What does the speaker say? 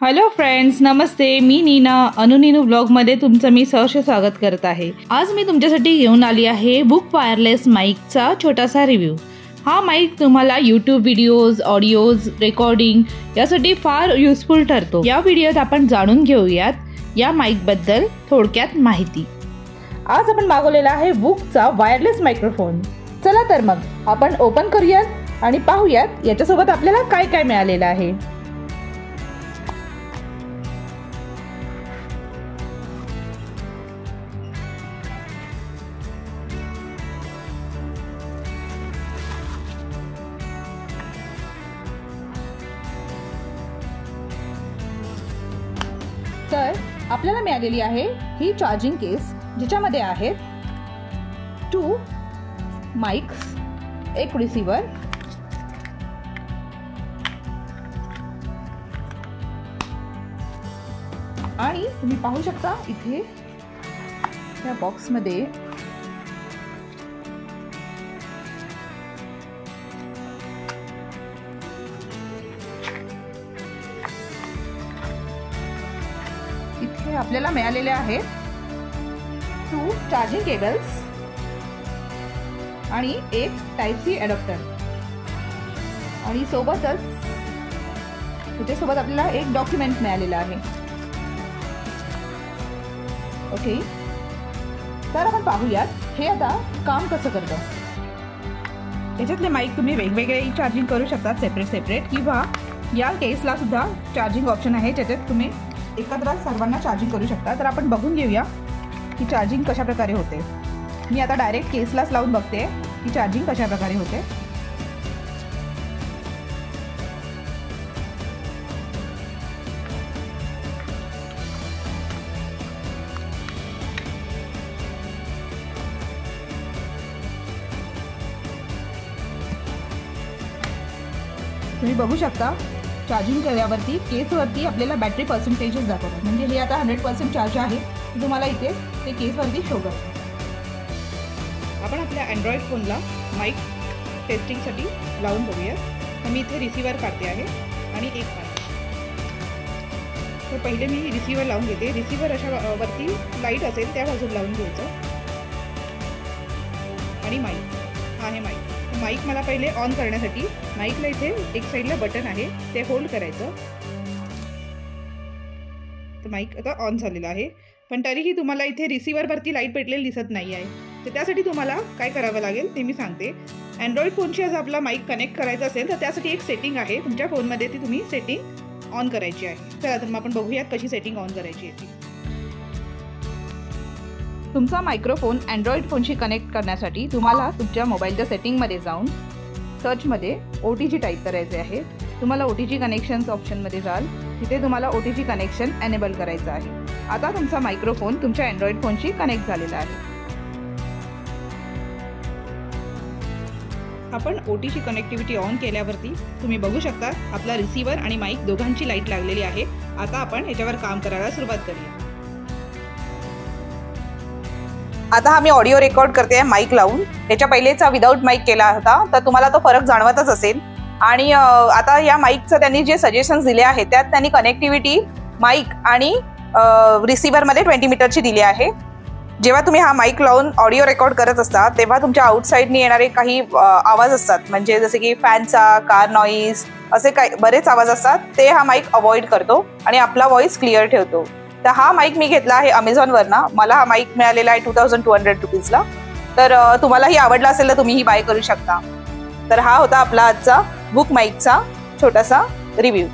Hello friends, नमस्ते. मी नीना अनुनीनू ब्लॉगमध्ये तुमचं मी सहर्ष स्वागत करत आहे. आज मी तुमच्यासाठी घेऊन आली आहे बुक वायरलेस माईकचा छोटासा रिव्ह्यू. हा माईक तुम्हाला यूट्यूब व्हिडिओज, ऑडिओज, रेकॉर्डिंग यासाठी फार युजफुल ठरतो. या व्हिडिओत आपण जाणून घेऊयात या माईकबद्दल थोडक्यात माहिती. आज आपण मागवलेला आहे बुकचा वायरलेस मायक्रोफोन. चला तर मग आपण ओपन करूयात आणि पाहूयात याच्यासोबत आपल्याला काय काय मिळालेलं आहे. तर आपल्याला मिळालेली आहे ही चार्जिंग केस, ज्याच्यामध्ये आहेत 2 माइक्स, एक रिसीवर आणि तुम्ही पाहू शकता इथे या बॉक्समध्ये इथे आपल्याला मिळालेले आहेत 2 चार्जिंग केबल्स आणि एक टाइप सी अडॅप्टर आणि सोबतच त्याच्यासोबत आपल्याला एक डॉक्युमेंट मिळालेला आहे. ओके, तर आपण पाहूयात हे आता काम कसं करतं. याच्यातले माईक तुम्ही वेगवेगळे चार्जिंग करू शकता, सेपरेट किंवा या केसला सुद्धा चार्जिंग ऑप्शन आहे, ज्याच्यात तुम्ही एकत्र सर्वांना चार्जिंग करू शकता. तर आपण बघून घेऊया की चार्जिंग कशा प्रकारे होते. मी आता डायरेक्ट केसलाच लावून बघते की चार्जिंग कशा प्रकारे होते. तुम्ही बघू शकता चार्जिंग केल्यावरती केसवरती आपल्याला बॅटरी पर्सेंटेजेस दाखवतात. म्हणजे हे आता 100% चार्ज आहे, तुम्हाला इथे ते केसवरती शो करतं. आपण आपल्या अँड्रॉइड फोनला माईक टेस्टिंगसाठी लावून बघूया. तर मी इथे रिसिव्हर काढते आहे आणि एक माईक. तर पहिले मी रिसिव्हर लावून घेते. रिसिव्हर अशा वरती लाईट असेल त्या बाजूला लावून घ्यायचं आणि माईक आहे माईक. माईक मला पहिले ऑन करण्यासाठी माईकला इथे एक साईडला बटन आहे, ते होल्ड करायचं. तर माईक आता ऑन झालेला आहे, पण तरीही तुम्हाला इथे रिसिव्हरवरती लाईट पेटलेली दिसत नाही आहे. तर त्यासाठी तुम्हाला काय करावं लागेल ते मी सांगते. अँड्रॉइड फोनशी जर आपला माईक कनेक्ट करायचा असेल तर त्यासाठी एक सेटिंग आहे तुमच्या फोनमध्ये, ती तुम्ही सेटिंग ऑन करायची आहे. चला तर मग आपण बघूयात कशी सेटिंग ऑन करायची आहे. तुमचा मायक्रोफोन अँड्रॉइड फोनशी कनेक्ट करण्यासाठी तुम्हाला तुमच्या मोबाईलच्या सेटिंगमध्ये जाऊन सर्चमध्ये OTG टाईप करायचे आहे. तुम्हाला OTG कनेक्शन्स ऑप्शनमध्ये जाल, तिथे तुम्हाला OTG कनेक्शन एनेबल करायचं आहे. आता तुमचा मायक्रोफोन तुमच्या अँड्रॉइड फोनशी कनेक्ट झालेला आहे. आपण OTG कनेक्टिव्हिटी ऑन केल्यावरती तुम्ही बघू शकता आपला रिसिव्हर आणि माईक दोघांची लाईट लागलेली आहे. आता आपण याच्यावर काम करायला सुरुवात करूया. आता हा मी ऑडिओ रेकॉर्ड करते माईक लावून. त्याच्या पहिलेचा विदाऊट माईक केला होता, तर तुम्हाला तो फरक जाणवतच असेल. आणि आता या माईकचं त्यांनी जे सजेशन्स दिले आहेत त्यात त्यांनी कनेक्टिव्हिटी माईक आणि रिसिव्हरमध्ये 20 मीटरची दिली आहे. जेव्हा तुम्ही हा माईक लावून ऑडिओ रेकॉर्ड करत असता तेव्हा तुमच्या आउटसाईडनी येणारे काही आवाज असतात, म्हणजे जसे की फॅनचा, कार नॉईज, असे काही बरेच आवाज असतात, ते हा माईक अवॉइड करतो आणि आपला व्हॉइस क्लिअर ठेवतो. तर हा माईक मी घेतला आहे अमेझॉनवरनं. मला हा माईक मिळालेला आहे 2200 रुपीजला. तर तुम्हालाही आवडला असेल तर तुम्हीही बाय करू शकता. तर हा होता आपला आजचा बुक माईकचा छोटासा रिव्ह्यू.